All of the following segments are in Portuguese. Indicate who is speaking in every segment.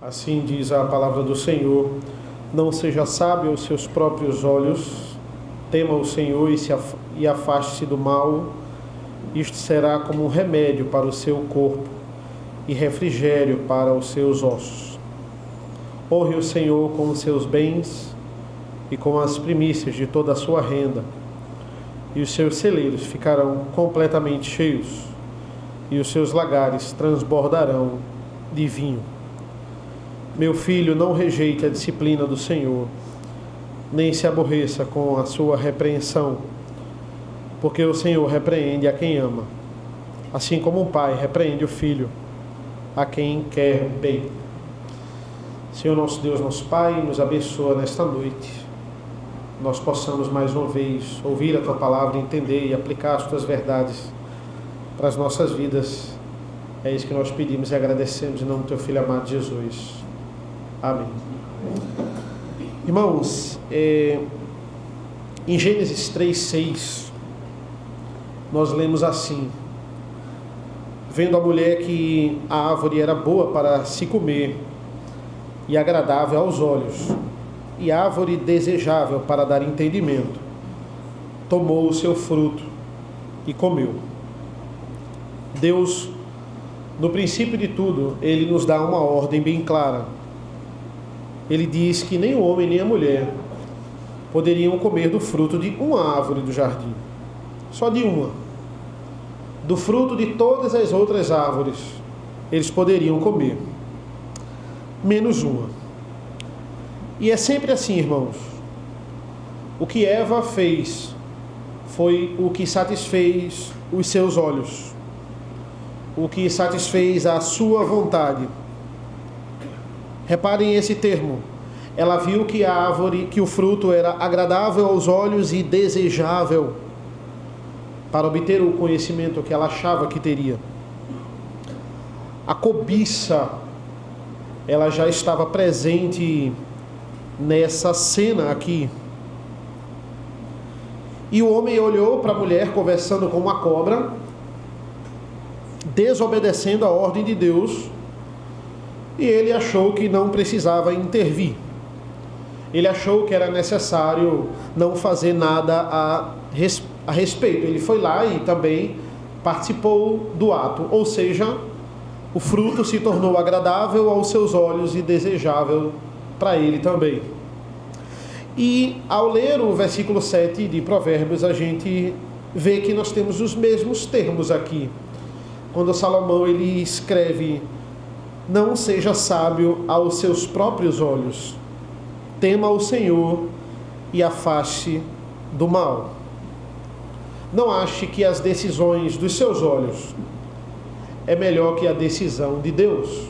Speaker 1: Assim diz a palavra do Senhor: não seja sábio aos seus próprios olhos, tema o Senhor e afaste-se do mal. Isto será como um remédio para o seu corpo e refrigério para os seus ossos. Honre o Senhor com os seus bens e com as primícias de toda a sua renda, e os seus celeiros ficarão completamente cheios, e os seus lagares transbordarão de vinho. Meu filho, não rejeite a disciplina do Senhor, nem se aborreça com a sua repreensão, porque o Senhor repreende a quem ama, assim como um pai repreende o filho, a quem quer bem. Senhor nosso Deus, nosso Pai, nos abençoa nesta noite. Nós possamos mais uma vez ouvir a Tua palavra, entender e aplicar as Tuas verdades para as nossas vidas. É isso que nós pedimos e agradecemos em nome do Teu Filho amado Jesus. Amém. Irmãos, em Gênesis 3:6, nós lemos assim: vendo a mulher que a árvore era boa para se comer e agradável aos olhos, e árvore desejável para dar entendimento, tomou o seu fruto e comeu. Deus, no princípio de tudo, Ele nos dá uma ordem bem clara. Ele diz que nem o homem nem a mulher poderiam comer do fruto de uma árvore do jardim, só de uma. Do fruto de todas as outras árvores eles poderiam comer, menos uma. E é sempre assim, irmãos. O que Eva fez foi o que satisfez os seus olhos, o que satisfez a sua vontade. Reparem esse termo. Ela viu que a árvore, que o fruto era agradável aos olhos e desejável para obter o conhecimento que ela achava que teria. A cobiça, ela já estava presente nessa cena aqui. E o homem olhou para a mulher conversando com uma cobra, desobedecendo a ordem de Deus, e ele achou que não precisava intervir. Ele achou que era necessário não fazer nada a respeito. Ele foi lá e também participou do ato, ou seja, o fruto se tornou agradável aos seus olhos e desejável para ele também. E ao ler o versículo 7 de Provérbios, a gente vê que nós temos os mesmos termos aqui. Quando Salomão ele escreve: não seja sábio aos seus próprios olhos, tema o Senhor e afaste do mal. Não ache que as decisões dos seus olhos é melhor que a decisão de Deus.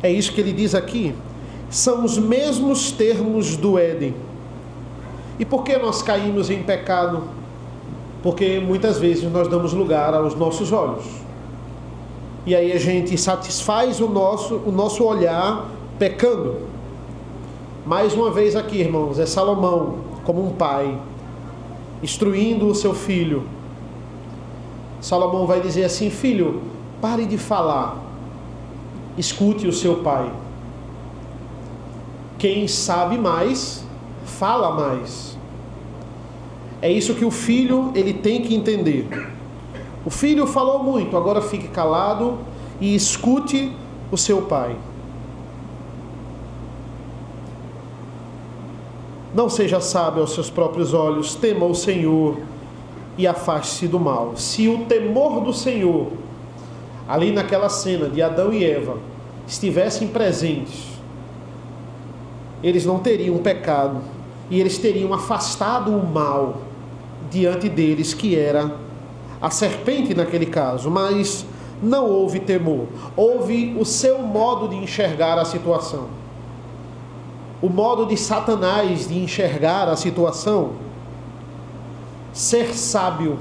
Speaker 1: É isso que ele diz aqui. São os mesmos termos do Éden. E por que nós caímos em pecado? Porque muitas vezes nós damos lugar aos nossos olhos. E aí a gente satisfaz o nosso olhar pecando. Mais uma vez aqui, irmãos, é Salomão, como um pai, instruindo o seu filho. Salomão vai dizer assim: filho, pare de falar, escute o seu pai. Quem sabe mais, fala mais. É isso que o filho ele tem que entender. O filho falou muito, agora fique calado e escute o seu pai. Não seja sábio aos seus próprios olhos, tema o Senhor e afaste-se do mal. Se o temor do Senhor, ali naquela cena de Adão e Eva, estivessem presentes, eles não teriam pecado e eles teriam afastado o mal diante deles, que era a serpente naquele caso. Mas não houve temor, houve o seu modo de enxergar a situação, o modo de Satanás de enxergar a situação. Ser sábio,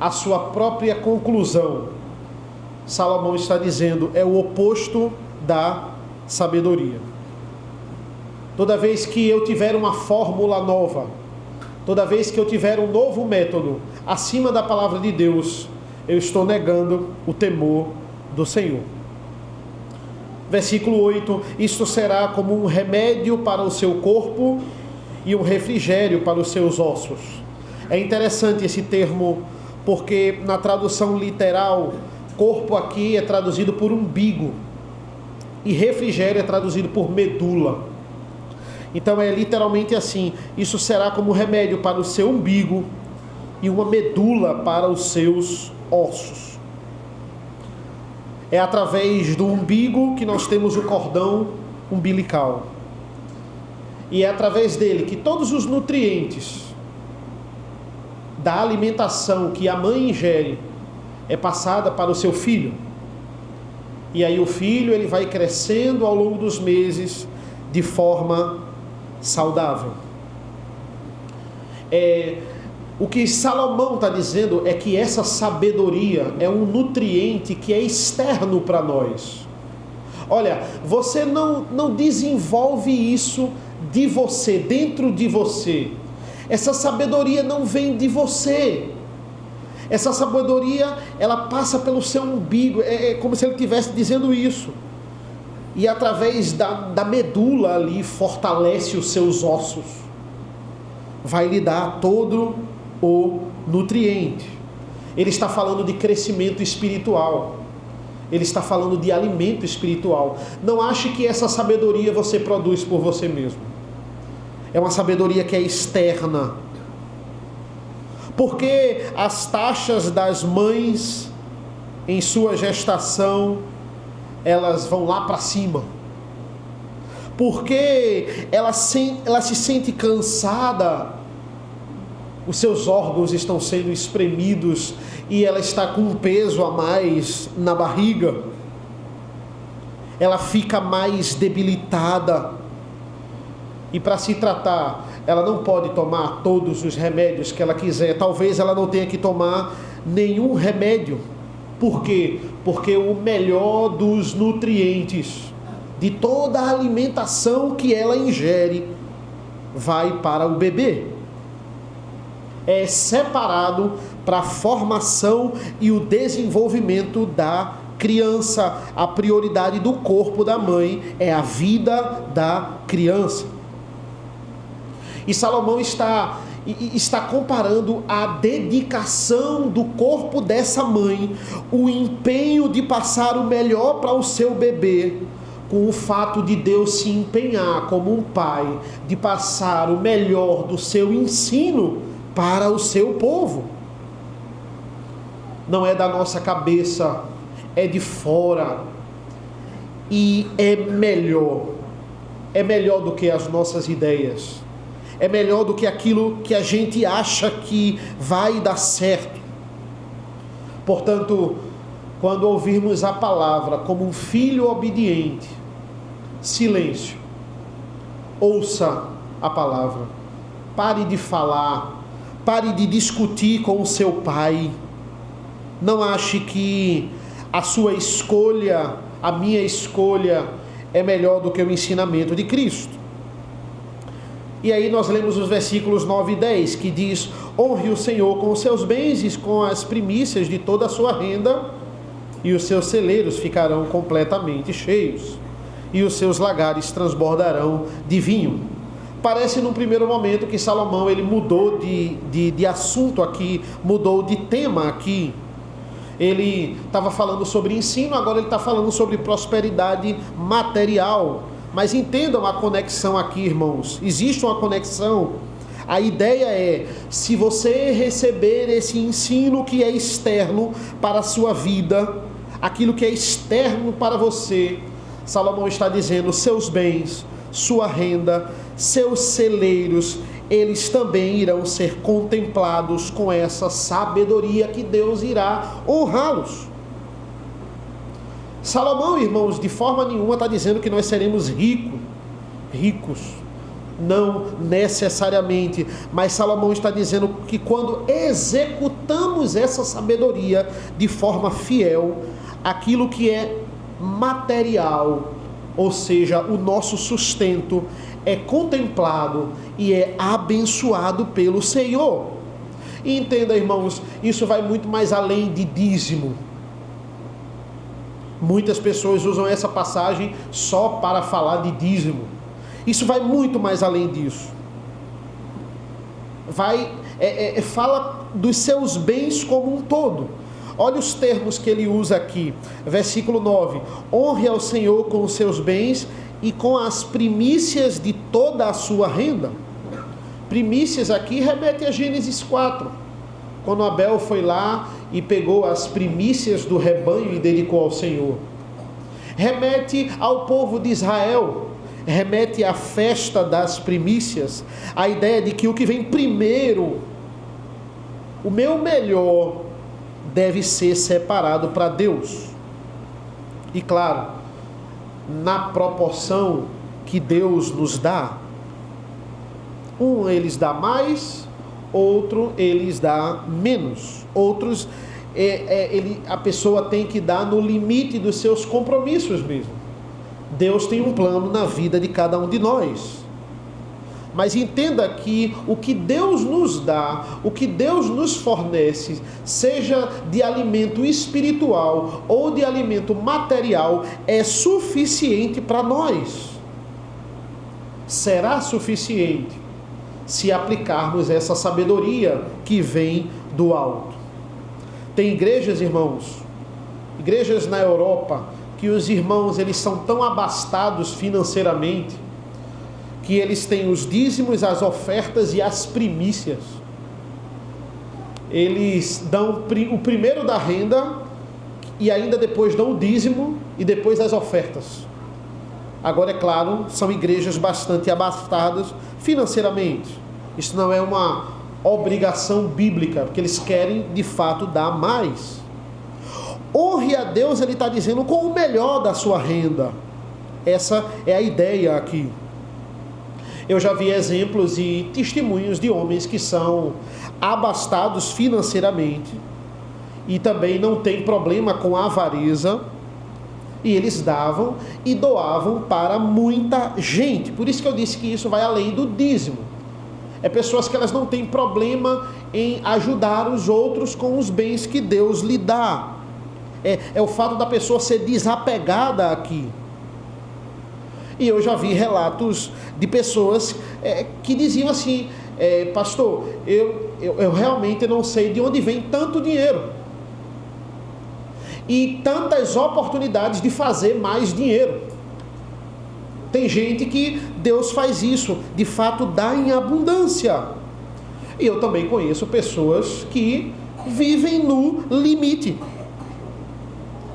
Speaker 1: a sua própria conclusão, Salomão está dizendo, é o oposto da sabedoria. Toda vez que eu tiver uma fórmula nova, toda vez que eu tiver um novo método acima da palavra de Deus, eu estou negando o temor do Senhor. Versículo 8: isto será como um remédio para o seu corpo e um refrigério para os seus ossos. É interessante esse termo, porque na tradução literal, corpo aqui é traduzido por umbigo, e refrigério é traduzido por medula. Então é literalmente assim: isso será como um remédio para o seu umbigo e uma medula para os seus ossos. É através do umbigo que nós temos o cordão umbilical. E é através dele que todos os nutrientes da alimentação que a mãe ingere é passada para o seu filho. E aí o filho ele vai crescendo ao longo dos meses de forma saudável. O que Salomão está dizendo é que essa sabedoria é um nutriente que é externo para nós. Olha, você não desenvolve isso de você, dentro de você. Essa sabedoria não vem de você. Essa sabedoria, ela passa pelo seu umbigo. É como se ele estivesse dizendo isso. E através da medula ali, fortalece os seus ossos. Vai lhe dar todo o nutriente. Ele está falando de crescimento espiritual. Ele está falando de alimento espiritual. Não ache que essa sabedoria você produz por você mesmo. É uma sabedoria que é externa. Porque as taxas das mães em sua gestação, elas vão lá para cima. Porque ela se sente cansada, os seus órgãos estão sendo espremidos e ela está com um peso a mais na barriga. Ela fica mais debilitada. E para se tratar, ela não pode tomar todos os remédios que ela quiser. Talvez ela não tenha que tomar nenhum remédio. Por quê? Porque o melhor dos nutrientes, de toda a alimentação que ela ingere, vai para o bebê. É separado para a formação e o desenvolvimento da criança. A prioridade do corpo da mãe é a vida da criança. E Salomão está comparando a dedicação do corpo dessa mãe, o empenho de passar o melhor para o seu bebê, com o fato de Deus se empenhar como um pai, de passar o melhor do seu ensino para o seu povo. Não é da nossa cabeça, é de fora. E é melhor do que as nossas ideias. É melhor do que aquilo que a gente acha que vai dar certo. Portanto, quando ouvirmos a palavra como um filho obediente, silêncio. Ouça a palavra. Pare de falar. Pare de discutir com o seu pai. Não ache que a sua escolha, a minha escolha, é melhor do que o ensinamento de Cristo. E aí nós lemos os versículos 9 e 10, que diz: honre o Senhor com os seus bens e com as primícias de toda a sua renda, e os seus celeiros ficarão completamente cheios, e os seus lagares transbordarão de vinho. Parece num primeiro momento que Salomão ele mudou de assunto aqui, mudou de tema aqui. Ele estava falando sobre ensino, agora ele está falando sobre prosperidade material. Mas entendam a conexão aqui, irmãos. Existe uma conexão. A ideia é, se você receber esse ensino que é externo para a sua vida, aquilo que é externo para você, Salomão está dizendo, seus bens, sua renda, seus celeiros, eles também irão ser contemplados com essa sabedoria que Deus irá honrá-los. Salomão, irmãos, de forma nenhuma está dizendo que nós seremos ricos, não necessariamente, mas Salomão está dizendo que quando executamos essa sabedoria de forma fiel, aquilo que é material, ou seja, o nosso sustento, é contemplado e é abençoado pelo Senhor. E entenda, irmãos, isso vai muito mais além de dízimo. Muitas pessoas usam essa passagem só para falar de dízimo. Isso vai muito mais além disso. Fala dos seus bens como um todo. Olha os termos que ele usa aqui. Versículo 9. Honre ao Senhor com os seus bens e com as primícias de toda a sua renda. Primícias aqui remete a Gênesis 4. Quando Abel foi lá e pegou as primícias do rebanho e dedicou ao Senhor. Remete ao povo de Israel. Remete à festa das primícias. A ideia de que o que vem primeiro, o meu melhor, deve ser separado para Deus. E claro, na proporção que Deus nos dá. Um eles dá mais, outro eles dá menos. Outros a pessoa tem que dar no limite dos seus compromissos mesmo. Deus tem um plano na vida de cada um de nós. Mas entenda que o que Deus nos dá, o que Deus nos fornece, seja de alimento espiritual ou de alimento material, é suficiente para nós. Será suficiente se aplicarmos essa sabedoria que vem do alto. Tem igrejas, irmãos, igrejas na Europa, que os irmãos eles são tão abastados financeiramente, que eles têm os dízimos, as ofertas e as primícias. Eles dão o primeiro da renda e ainda depois dão o dízimo e depois as ofertas. Agora, é claro, são igrejas bastante abastadas financeiramente. Isso não é uma obrigação bíblica, porque eles querem de fato dar mais. Honre a Deus, ele está dizendo, com o melhor da sua renda. Essa é a ideia aqui. Eu já vi exemplos e testemunhos de homens que são abastados financeiramente e também não tem problema com a avareza, e eles davam e doavam para muita gente. Por isso que eu disse que isso vai além do dízimo. É pessoas que elas não têm problema em ajudar os outros com os bens que Deus lhe dá. É o fato da pessoa ser desapegada aqui. E eu já vi relatos de pessoas que diziam assim, pastor, eu realmente não sei de onde vem tanto dinheiro e tantas oportunidades de fazer mais dinheiro. Tem gente que Deus faz isso, de fato dá em abundância. E eu também conheço pessoas que vivem no limite.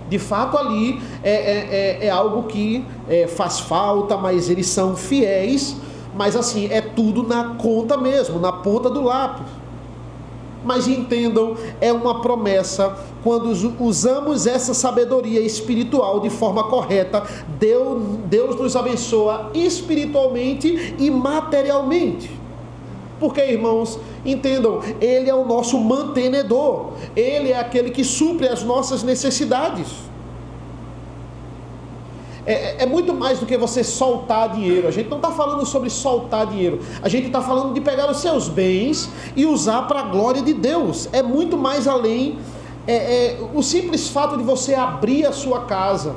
Speaker 1: De fato ali é algo que faz falta, mas eles são fiéis, mas assim, é tudo na conta mesmo, na ponta do lápis. Mas entendam, é uma promessa. Quando usamos essa sabedoria espiritual de forma correta, Deus nos abençoa espiritualmente e materialmente. Porque, irmãos, entendam, Ele é o nosso mantenedor. Ele é aquele que supre as nossas necessidades. É muito mais do que você soltar dinheiro. A gente não está falando sobre soltar dinheiro. A gente está falando de pegar os seus bens e usar para a glória de Deus. É muito mais além. O simples fato de você abrir a sua casa,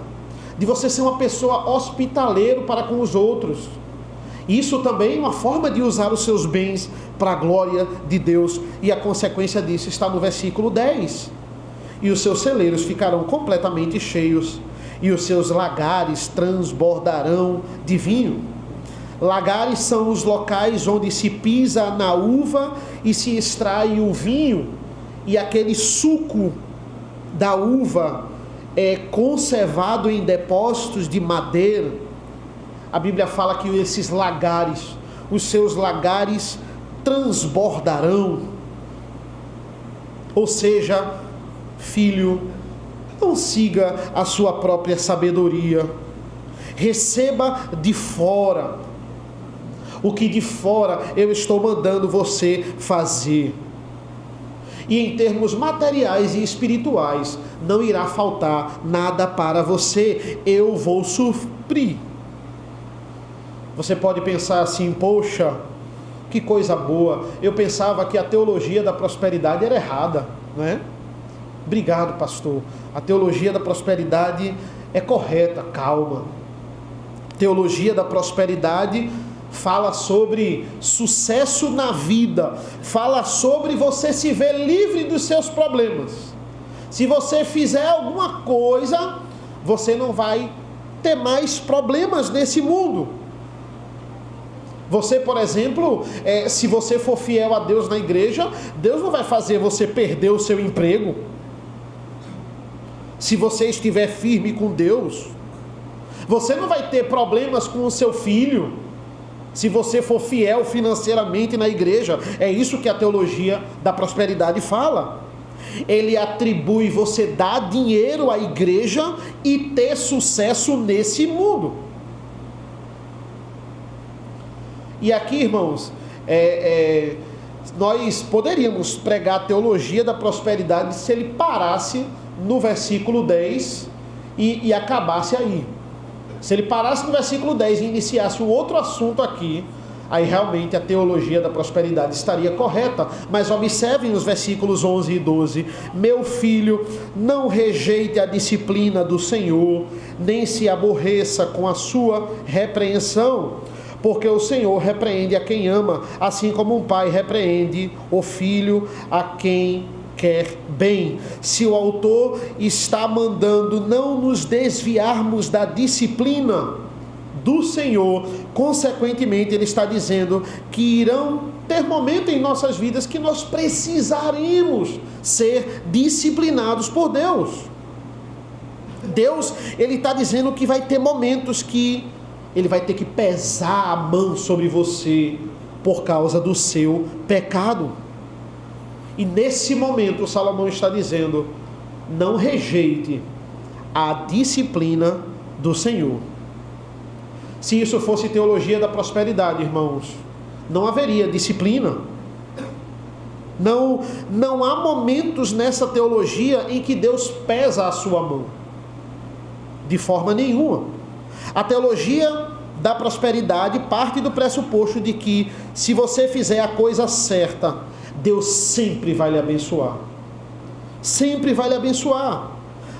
Speaker 1: de você ser uma pessoa hospitaleiro para com os outros. Isso também é uma forma de usar os seus bens para a glória de Deus. E a consequência disso está no versículo 10. E os seus celeiros ficarão completamente cheios, e os seus lagares transbordarão de vinho. Lagares são os locais onde se pisa na uva e se extrai o vinho, e aquele suco da uva é conservado em depósitos de madeira. A Bíblia fala que esses lagares, os seus lagares transbordarão. Ou seja, filho, não siga a sua própria sabedoria. Receba de fora o que de fora eu estou mandando você fazer. E em termos materiais e espirituais, não irá faltar nada para você. Eu vou suprir. Você pode pensar assim, poxa, que coisa boa. Eu pensava que a teologia da prosperidade era errada, não é? Obrigado, pastor. A teologia da prosperidade é correta, calma. Teologia da prosperidade fala sobre sucesso na vida, fala sobre você se ver livre dos seus problemas. Se você fizer alguma coisa, você não vai ter mais problemas nesse mundo. Você, por exemplo, se você for fiel a Deus na igreja, Deus não vai fazer você perder o seu emprego. Se você estiver firme com Deus, você não vai ter problemas com o seu filho. Se você for fiel financeiramente na igreja, é isso que a teologia da prosperidade fala. Ele atribui você dar dinheiro à igreja e ter sucesso nesse mundo. E aqui, irmãos, nós poderíamos pregar a teologia da prosperidade se ele parasse no versículo 10 e acabasse aí. Se ele parasse no versículo 10 e iniciasse um outro assunto aqui, aí realmente a teologia da prosperidade estaria correta. Mas observem os versículos 11 e 12. Meu filho, não rejeite a disciplina do Senhor, nem se aborreça com a sua repreensão, porque o Senhor repreende a quem ama, assim como um pai repreende o filho a quem quer bem. Se o autor está mandando não nos desviarmos da disciplina do Senhor, consequentemente ele está dizendo que irão ter momentos em nossas vidas que nós precisaremos ser disciplinados por Deus. Deus, ele está dizendo que vai ter momentos que ele vai ter que pesar a mão sobre você por causa do seu pecado. E nesse momento Salomão está dizendo: não rejeite a disciplina do Senhor. Se isso fosse teologia da prosperidade, irmãos, não haveria disciplina. Não há momentos nessa teologia em que Deus pesa a sua mão. De forma nenhuma. A teologia da prosperidade parte do pressuposto de que se você fizer a coisa certa, Deus sempre vai lhe abençoar. Sempre vai lhe abençoar.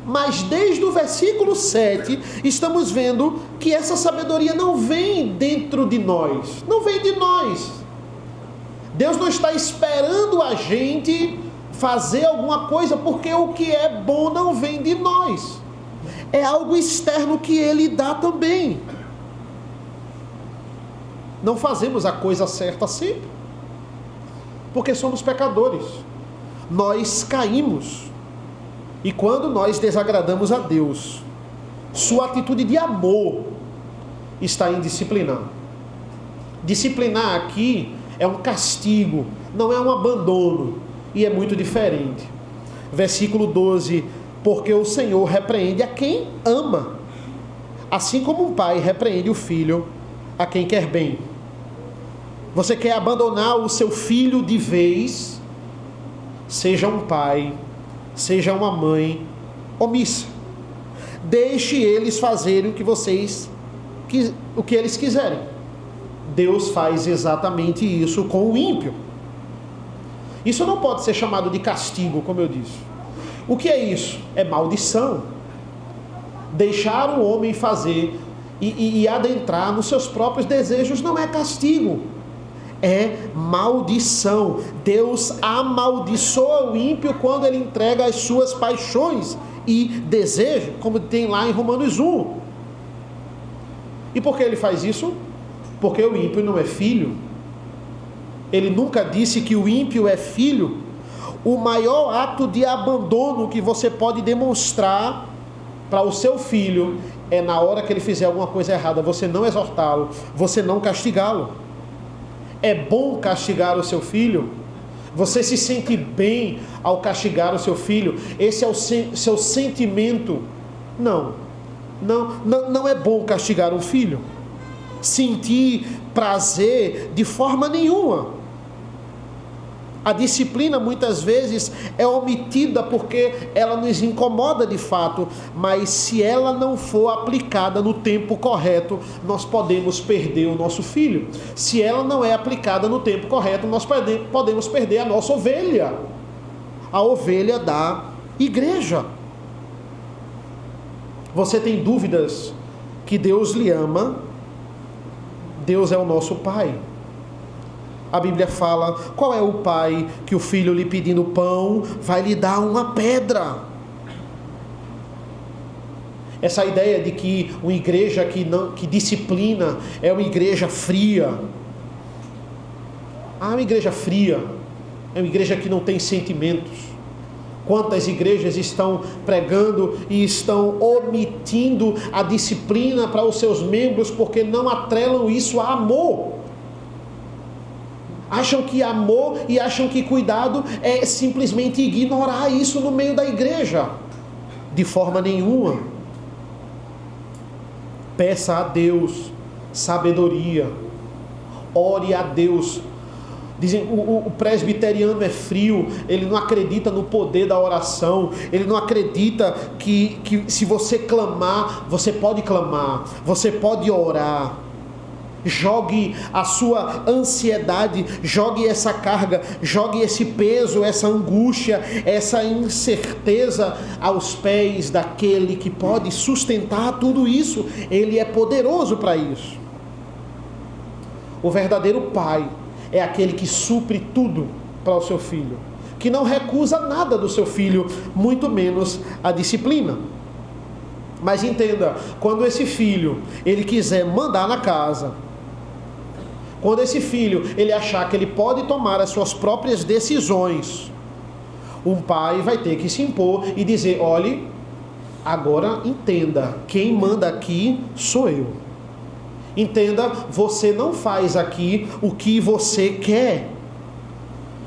Speaker 1: Mas desde o versículo 7, estamos vendo que essa sabedoria não vem dentro de nós. Não vem de nós. Deus não está esperando a gente fazer alguma coisa, porque o que é bom não vem de nós. É algo externo que Ele dá também. Não fazemos a coisa certa sempre, porque somos pecadores. Nós caímos. E quando nós desagradamos a Deus, sua atitude de amor está em disciplinar. Disciplinar aqui é um castigo, não é um abandono, e é muito diferente. Versículo 12: porque o Senhor repreende a quem ama, assim como um pai repreende o filho a quem quer bem. Você quer abandonar o seu filho de vez? Seja um pai, seja uma mãe omissa. Deixe eles fazerem o que eles quiserem. Deus faz exatamente isso com o ímpio. Isso não pode ser chamado de castigo, como eu disse. O que é isso? É maldição. Deixar o homem fazer e adentrar nos seus próprios desejos não é castigo, é maldição. Deus amaldiçoa o ímpio quando ele entrega as suas paixões e desejos, como tem lá em Romanos 1. E por que ele faz isso? Porque o ímpio não é filho. Ele nunca disse que o ímpio é filho. O maior ato de abandono que você pode demonstrar para o seu filho é na hora que ele fizer alguma coisa errada, você não exortá-lo, você não castigá-lo. É bom castigar o seu filho? Você se sente bem ao castigar o seu filho? Esse é o seu sentimento? Não é bom castigar um filho. Sentir prazer de forma nenhuma. A disciplina muitas vezes é omitida porque ela nos incomoda de fato, mas se ela não for aplicada no tempo correto, nós podemos perder o nosso filho. Se ela não é aplicada no tempo correto, nós podemos perder a nossa ovelha, a ovelha da igreja. Você tem dúvidas que Deus lhe ama? Deus é o nosso Pai. A Bíblia fala, qual é o pai que o filho lhe pedindo pão vai lhe dar uma pedra? Essa ideia de que uma igreja que disciplina é uma igreja fria. Uma igreja fria é uma igreja que não tem sentimentos. Quantas igrejas estão pregando e estão omitindo a disciplina para os seus membros porque não atrelam isso a amor. Acham que amor e acham que cuidado é simplesmente ignorar isso no meio da igreja. De forma nenhuma. Peça a Deus sabedoria. Ore a Deus. Dizem, o presbiteriano é frio, ele não acredita no poder da oração, ele não acredita que se você clamar, você pode orar. Jogue a sua ansiedade, jogue essa carga, jogue esse peso, essa angústia, essa incerteza aos pés daquele que pode sustentar tudo isso. Ele é poderoso para isso. O verdadeiro pai é aquele que supre tudo para o seu filho, que não recusa nada do seu filho, muito menos a disciplina. Mas entenda, quando esse filho, ele quiser mandar na casa, quando esse filho, ele achar que ele pode tomar as suas próprias decisões, um pai vai ter que se impor e dizer, olhe, agora entenda, quem manda aqui sou eu. Entenda, você não faz aqui o que você quer.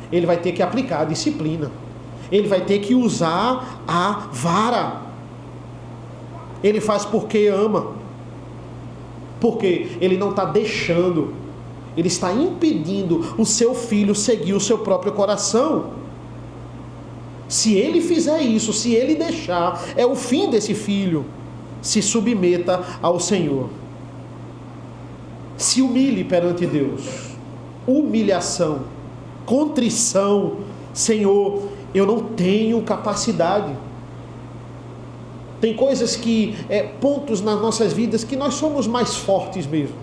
Speaker 1: Ele vai ter que aplicar a disciplina. Ele vai ter que usar a vara. Ele faz porque ama. Porque ele não está deixando. Ele está impedindo o seu filho seguir o seu próprio coração. Se ele fizer isso, se ele deixar, é o fim desse filho. Se submeta ao Senhor. Se humilhe perante Deus. Humilhação, contrição. Senhor, eu não tenho capacidade. Tem coisas pontos nas nossas vidas que nós somos mais fortes mesmo.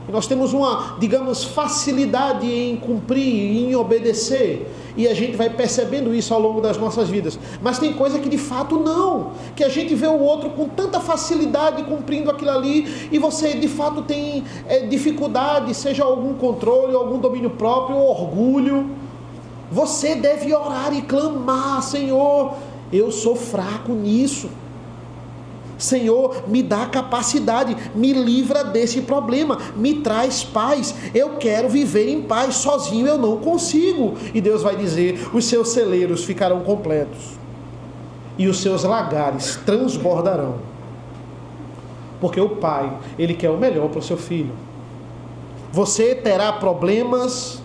Speaker 1: E nós temos uma, digamos, facilidade em cumprir, em obedecer. E a gente vai percebendo isso ao longo das nossas vidas. Mas tem coisa que de fato não. Que a gente vê o outro com tanta facilidade cumprindo aquilo ali. E você de fato tem dificuldade, seja algum controle, algum domínio próprio, orgulho. Você deve orar e clamar, Senhor, eu sou fraco nisso. Senhor, me dá capacidade, me livra desse problema, me traz paz, eu quero viver em paz, sozinho eu não consigo. E Deus vai dizer, os seus celeiros ficarão completos, e os seus lagares transbordarão. Porque o pai, ele quer o melhor para o seu filho. Você terá problemas,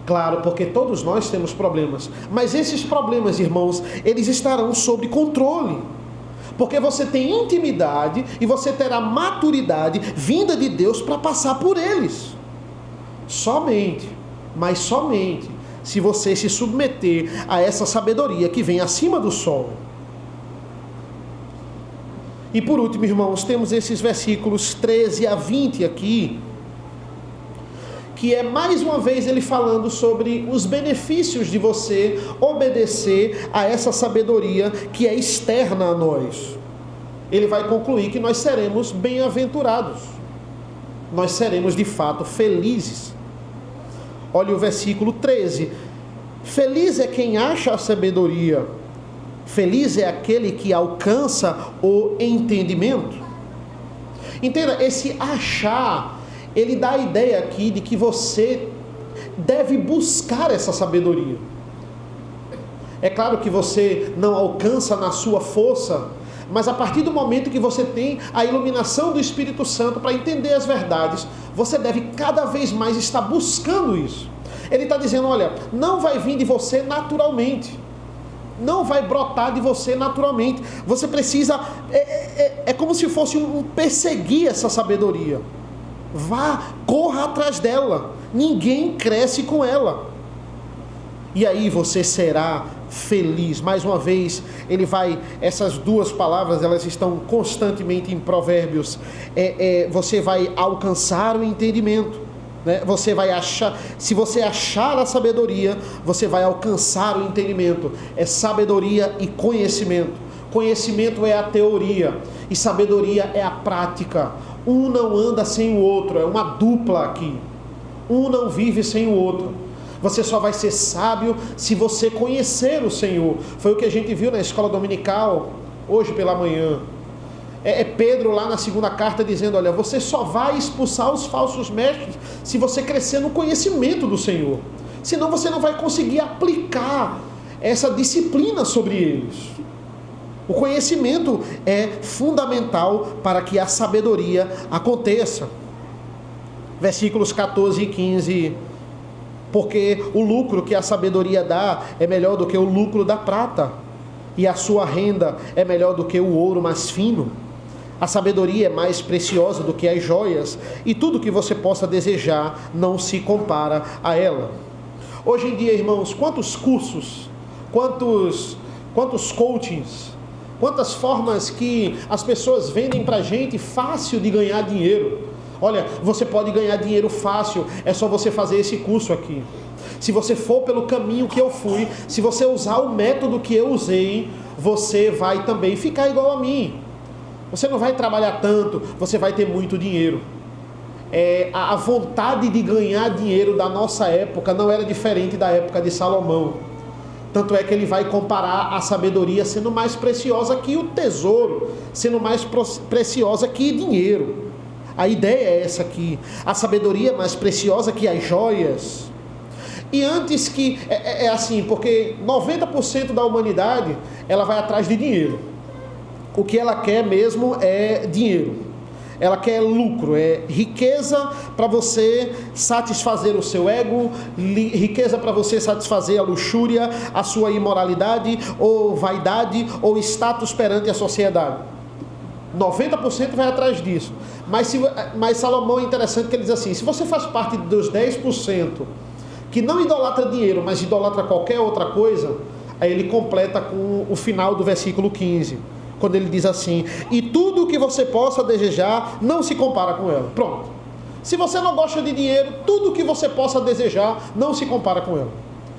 Speaker 1: claro, porque todos nós temos problemas, mas esses problemas, irmãos, eles estarão sob controle. Porque você tem intimidade e você terá maturidade vinda de Deus para passar por eles. Somente, mas somente, se você se submeter a essa sabedoria que vem acima do sol. E por último, irmãos, temos esses versículos 13 a 20 aqui, que é mais uma vez ele falando sobre os benefícios de você obedecer a essa sabedoria que é externa a nós. Ele vai concluir que nós seremos bem-aventurados. Nós seremos de fato felizes. Olha o versículo 13. Feliz é quem acha a sabedoria. Feliz é aquele que alcança o entendimento. Entenda, esse achar, ele dá a ideia aqui de que você deve buscar essa sabedoria. É claro que você não alcança na sua força, mas a partir do momento que você tem a iluminação do Espírito Santo para entender as verdades, você deve cada vez mais estar buscando isso. Ele está dizendo, olha, não vai vir de você naturalmente. Não vai brotar de você naturalmente. Você precisa, é como se fosse perseguir essa sabedoria. Vá, corra atrás dela. Ninguém cresce com ela. E aí você será feliz. Mais uma vez, essas duas palavras, elas estão constantemente em Provérbios. Você vai alcançar o entendimento, né? Você vai achar, se você achar a sabedoria, você vai alcançar o entendimento. É sabedoria e conhecimento. Conhecimento é a teoria e sabedoria é a prática. Um não anda sem o outro, é uma dupla aqui. Um não vive sem o outro. Você só vai ser sábio se você conhecer o Senhor. Foi o que a gente viu na escola dominical, hoje pela manhã. Pedro lá na segunda carta dizendo, olha, você só vai expulsar os falsos mestres se você crescer no conhecimento do Senhor. Senão você não vai conseguir aplicar essa disciplina sobre eles. O conhecimento é fundamental para que a sabedoria aconteça. Versículos 14 e 15. Porque o lucro que a sabedoria dá é melhor do que o lucro da prata, e a sua renda é melhor do que o ouro mais fino. A sabedoria é mais preciosa do que as joias, e tudo que você possa desejar não se compara a ela. Hoje em dia, irmãos, quantos cursos, quantos coachings, quantas formas que as pessoas vendem pra gente fácil de ganhar dinheiro. Olha, você pode ganhar dinheiro fácil, é só você fazer esse curso aqui. Se você for pelo caminho que eu fui, se você usar o método que eu usei, você vai também ficar igual a mim. Você não vai trabalhar tanto, você vai ter muito dinheiro. A vontade de ganhar dinheiro da nossa época não era diferente da época de Salomão. Tanto é que ele vai comparar a sabedoria sendo mais preciosa que o tesouro, sendo mais preciosa que dinheiro. A ideia é essa aqui. A sabedoria é mais preciosa que as joias. E antes que... É assim, porque 90% da humanidade, ela vai atrás de dinheiro. O que ela quer mesmo é dinheiro. Ela quer lucro, é riqueza para você satisfazer o seu ego, riqueza para você satisfazer a luxúria, a sua imoralidade, ou vaidade, ou status perante a sociedade. 90% vai atrás disso. Mas Salomão é interessante que ele diz assim, se você faz parte dos 10% que não idolatra dinheiro, mas idolatra qualquer outra coisa, aí ele completa com o final do versículo 15. Quando ele diz assim, e tudo o que você possa desejar não se compara com ela. Pronto. Se você não gosta de dinheiro, tudo o que você possa desejar não se compara com ela.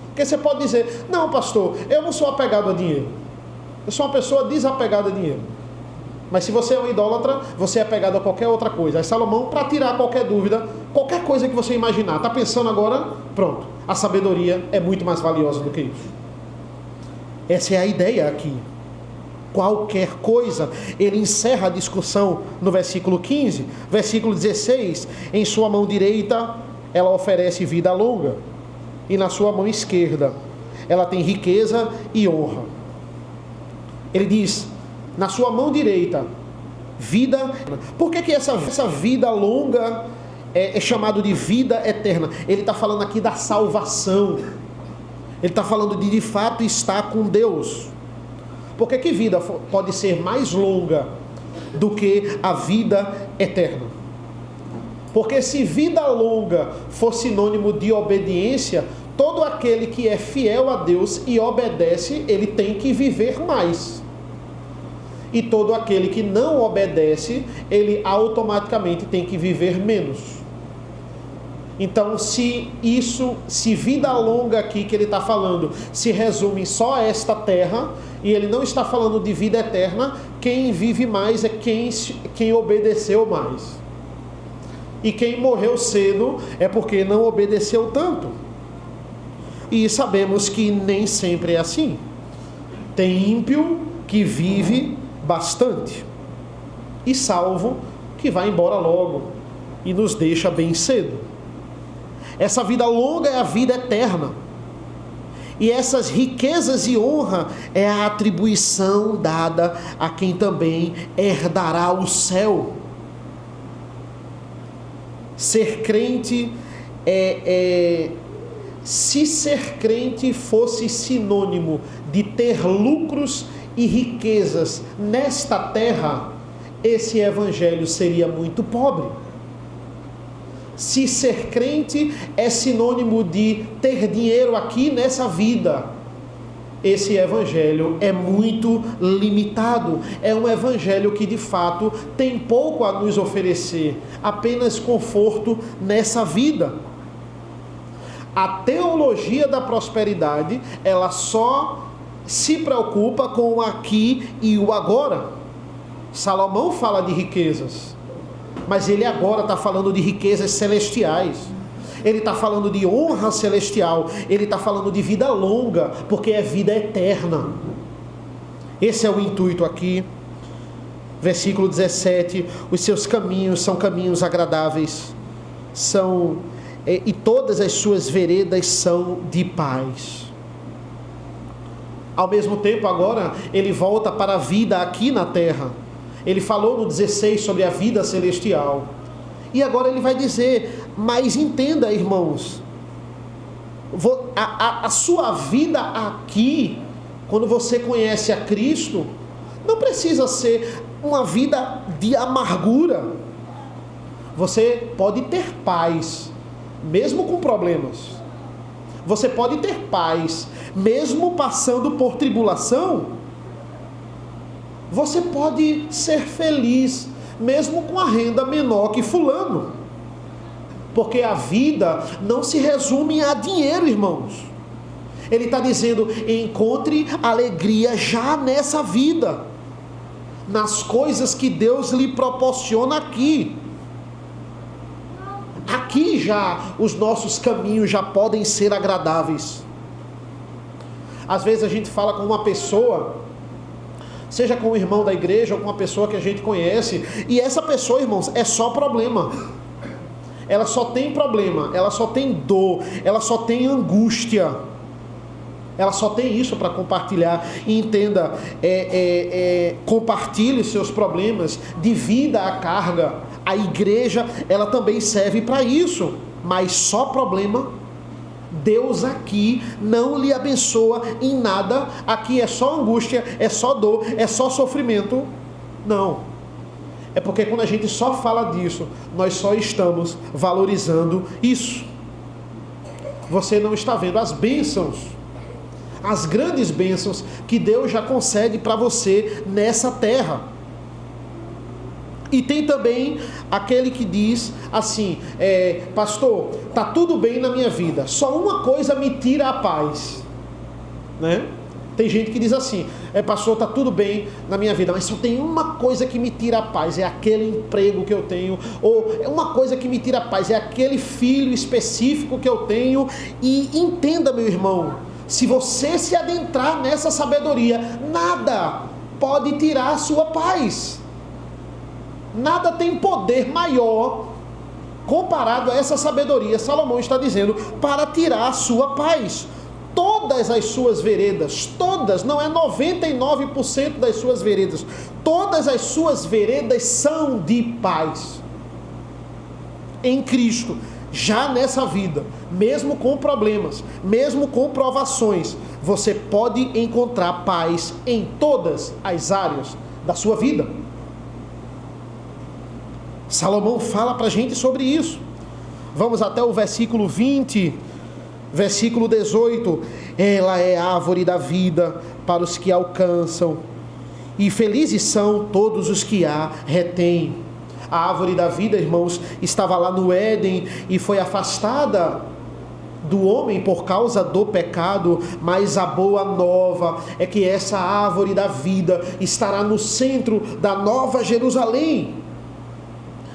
Speaker 1: Porque você pode dizer, não pastor, eu não sou apegado a dinheiro. Eu sou uma pessoa desapegada a dinheiro. Mas se você é um idólatra, você é apegado a qualquer outra coisa. Aí Salomão, para tirar qualquer dúvida, qualquer coisa que você imaginar, está pensando agora, pronto. A sabedoria é muito mais valiosa do que isso. Essa é a ideia aqui. Qualquer coisa. Ele encerra a discussão no versículo 15. Versículo 16. Em sua mão direita ela oferece vida longa, e na sua mão esquerda ela tem riqueza e honra. Ele diz, na sua mão direita, vida. Por que essa vida longa é chamado de vida eterna? Ele está falando aqui da salvação. Ele está falando de fato estar com Deus. Por que vida pode ser mais longa do que a vida eterna? Porque se vida longa for sinônimo de obediência, todo aquele que é fiel a Deus e obedece, ele tem que viver mais. E todo aquele que não obedece, ele automaticamente tem que viver menos. Então, se vida longa aqui que ele está falando se resume só a esta terra, e ele não está falando de vida eterna, quem vive mais é quem obedeceu mais. E quem morreu cedo é porque não obedeceu tanto. E sabemos que nem sempre é assim. Tem ímpio que vive bastante, e salvo que vai embora logo e nos deixa bem cedo. Essa vida longa é a vida eterna. E essas riquezas e honra é a atribuição dada a quem também herdará o céu. Ser crente se ser crente fosse sinônimo de ter lucros e riquezas nesta terra, esse evangelho seria muito pobre. Se ser crente é sinônimo de ter dinheiro aqui nessa vida, esse evangelho é muito limitado. É um evangelho que de fato tem pouco a nos oferecer, apenas conforto nessa vida. A teologia da prosperidade, ela só se preocupa com o aqui e o agora. Salomão fala de riquezas, mas ele agora está falando de riquezas celestiais. Ele está falando de honra celestial, ele está falando de vida longa, porque é vida eterna. Esse é o intuito aqui. Versículo 17: os seus caminhos são caminhos agradáveis, e todas as suas veredas são de paz. Ao mesmo tempo, agora, ele volta para a vida aqui na terra. Ele falou no 16 sobre a vida celestial. E agora ele vai dizer: mas entenda, irmãos, a sua vida aqui, quando você conhece a Cristo, não precisa ser uma vida de amargura. Você pode ter paz, mesmo com problemas. Você pode ter paz, mesmo passando por tribulação. Você pode ser feliz, mesmo com a renda menor que fulano. Porque a vida não se resume a dinheiro, irmãos. Ele está dizendo: encontre alegria já nessa vida, nas coisas que Deus lhe proporciona aqui. Aqui já os nossos caminhos já podem ser agradáveis. Às vezes a gente fala com uma pessoa, seja com um irmão da igreja ou com uma pessoa que a gente conhece, e essa pessoa, irmãos, é só problema. Ela só tem problema, ela só tem dor, ela só tem angústia. Ela só tem isso para compartilhar. E entenda, compartilhe os seus problemas, divida a carga. A igreja, ela também serve para isso. Mas só problema, Deus aqui não lhe abençoa em nada. Aqui é só angústia, é só dor, é só sofrimento. Não. É porque quando a gente só fala disso, nós só estamos valorizando isso. Você não está vendo as bênçãos, as grandes bênçãos que Deus já concede para você nessa terra. E tem também aquele que diz assim: pastor, está tudo bem na minha vida, só uma coisa me tira a paz, né? Tem gente que diz assim: pastor, está tudo bem na minha vida, mas só tem uma coisa que me tira a paz, é aquele emprego que eu tenho, ou é uma coisa que me tira a paz, é aquele filho específico que eu tenho. E entenda, meu irmão, se você se adentrar nessa sabedoria, nada pode tirar a sua paz. Nada tem poder maior comparado a essa sabedoria. Salomão está dizendo: para tirar a sua paz. Todas as suas veredas, todas, não é 99% das suas veredas, todas as suas veredas são de paz em Cristo, já nessa vida, mesmo com problemas, mesmo com provações, você pode encontrar paz em todas as áreas da sua vida. Salomão fala para a gente sobre isso. Vamos até o versículo 20, versículo 18: ela é a árvore da vida para os que alcançam, e felizes são todos os que a retêm. A árvore da vida, irmãos, estava lá no Éden e foi afastada do homem por causa do pecado, mas a boa nova é que essa árvore da vida estará no centro da Nova Jerusalém.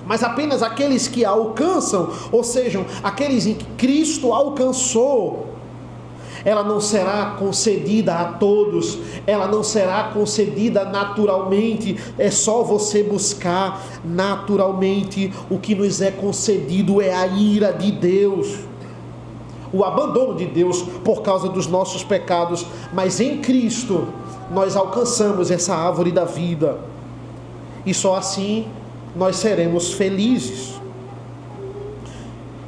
Speaker 1: Mas apenas aqueles que a alcançam, ou seja, aqueles em que Cristo alcançou, ela não será concedida a todos, ela não será concedida naturalmente. É só você buscar naturalmente. O que nos é concedido é a ira de Deus, o abandono de Deus por causa dos nossos pecados. Mas em Cristo nós alcançamos essa árvore da vida, e só assim nós seremos felizes.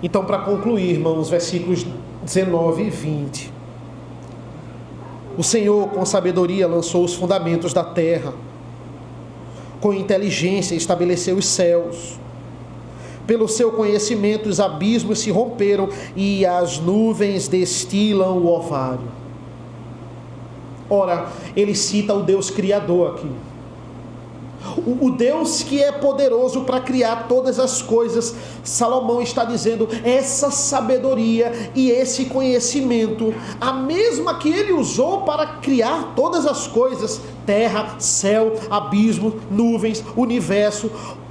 Speaker 1: Então, para concluir, irmãos, versículos 19 e 20. O Senhor, com sabedoria, lançou os fundamentos da terra, com inteligência estabeleceu os céus. Pelo seu conhecimento os abismos se romperam e as nuvens destilam o orvalho. Ora, ele cita o Deus Criador aqui. O Deus que é poderoso para criar todas as coisas. Salomão está dizendo, essa sabedoria e esse conhecimento, a mesma que ele usou para criar todas as coisas, terra, céu, abismo, nuvens, universo,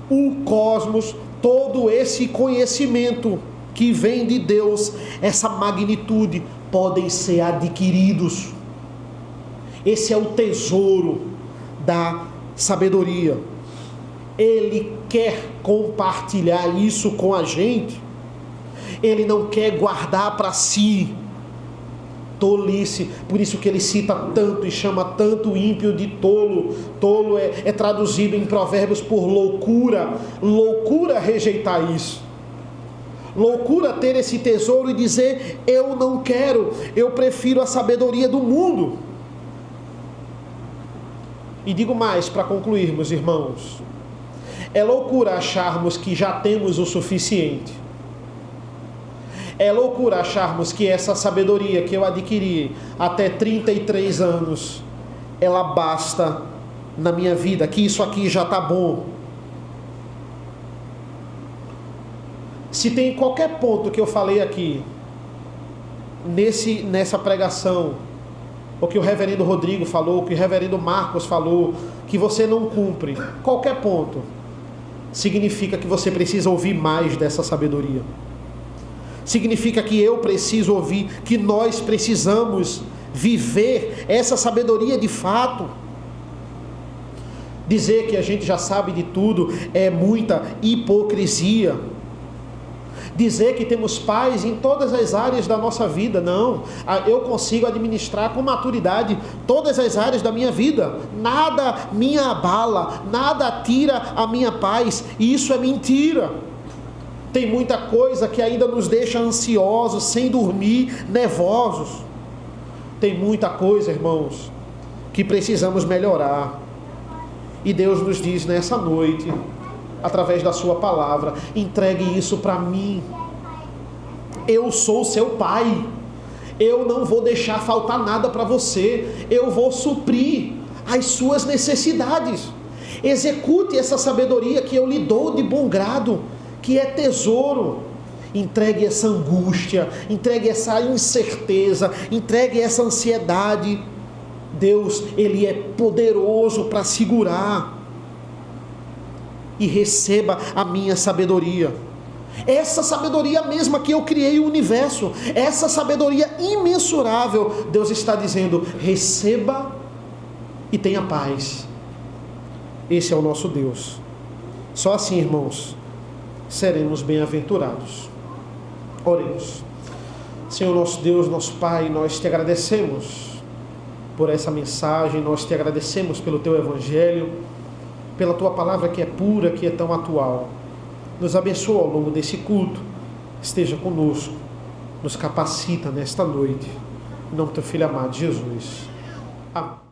Speaker 1: o cosmos, todo esse conhecimento que vem de Deus, essa magnitude, podem ser adquiridos. Esse é o tesouro da sabedoria. Ele quer compartilhar isso com a gente. Ele não quer guardar para si. Tolice. Por isso que ele cita tanto e chama tanto o ímpio de tolo. Tolo é traduzido em Provérbios por loucura. Loucura rejeitar isso. Loucura ter esse tesouro e dizer, eu não quero, eu prefiro a sabedoria do mundo. E digo mais, para concluirmos, irmãos, é loucura acharmos que já temos o suficiente. É loucura acharmos que essa sabedoria que eu adquiri até 33 anos, ela basta na minha vida, que isso aqui já está bom. Se tem qualquer ponto que eu falei aqui, nessa pregação, o que o reverendo Rodrigo falou, o que o reverendo Marcos falou, que você não cumpre, qualquer ponto, significa que você precisa ouvir mais dessa sabedoria. Significa que eu preciso ouvir, que nós precisamos viver essa sabedoria de fato. Dizer que a gente já sabe de tudo é muita hipocrisia. Dizer que temos paz em todas as áreas da nossa vida, não. Eu consigo administrar com maturidade todas as áreas da minha vida. Nada me abala, nada tira a minha paz. E isso é mentira. Tem muita coisa que ainda nos deixa ansiosos, sem dormir, nervosos. Tem muita coisa, irmãos, que precisamos melhorar. E Deus nos diz nessa noite, através da sua palavra, entregue isso para mim. Eu sou seu pai. Eu não vou deixar faltar nada para você. Eu vou suprir as suas necessidades. Execute essa sabedoria que eu lhe dou de bom grado, que é tesouro. Entregue essa angústia, entregue essa incerteza, entregue essa ansiedade. Deus, Ele é poderoso para segurar. E receba a minha sabedoria. Essa sabedoria mesma que eu criei o universo, essa sabedoria imensurável, Deus está dizendo, receba e tenha paz. Esse é o nosso Deus. Só assim, irmãos, seremos bem-aventurados. Oremos. Senhor nosso Deus, nosso Pai, nós te agradecemos por essa mensagem, nós te agradecemos pelo teu evangelho, pela tua palavra que é pura, que é tão atual. Nos abençoa ao longo desse culto, esteja conosco, nos capacita nesta noite, em nome do teu Filho amado Jesus. Amém.